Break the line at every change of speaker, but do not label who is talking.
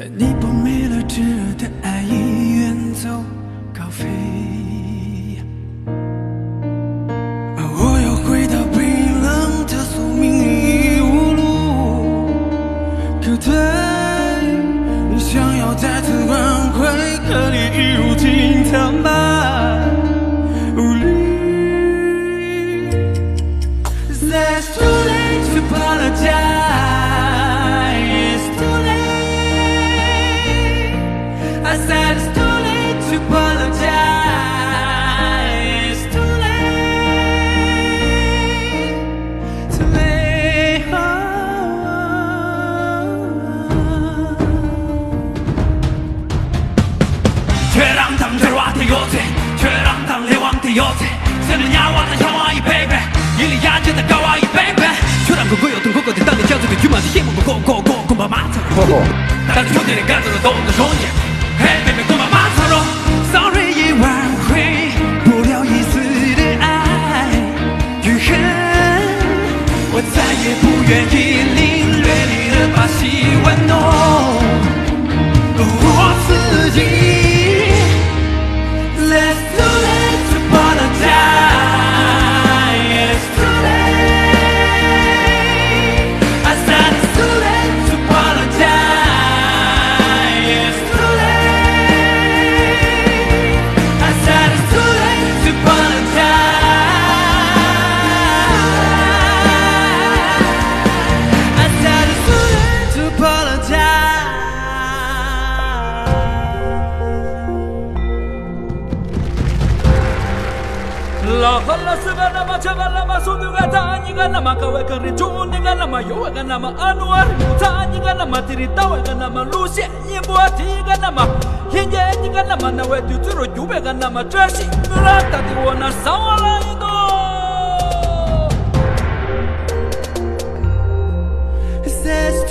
但你不灭了炙热的爱已远走高飞。我要回到冰冷的宿命，已无路可退。你想要再次挽回，可你一如今苍白无力。It's too late to apologize. It's too late. I said it's too late to apologize. It's too late. Too late. 최랑당 절와대 요새 최랑당 레왕대 요새 새는 야와는 형아이 베이베 일리 앉아다 가와이 베이베 최랑고 고였던 곳곳에 땅에 젖어도 주마다 힘은 고고고 고마 마타로 다른 존재는 가더러 돈도 존재 Hey baby 고마 마타로 Sorry 已挽回不了一丝的爱余恨我再也不愿意领略你的把戏玩弄我自己It's too late to apologize. It's too late. I said it's too late to apologize. It's too late. I said it's too late to apologize. I said it's too late to apologize. La hala segala macam lama sudah tanya kan nama kau kan ricun dengan nama yo kan nama Anwar tanya kan nama cerita kan nama Lucy buat kan nama hingga kan nama nawe tutur juga kan nama Tracy berata di wana salah itu Says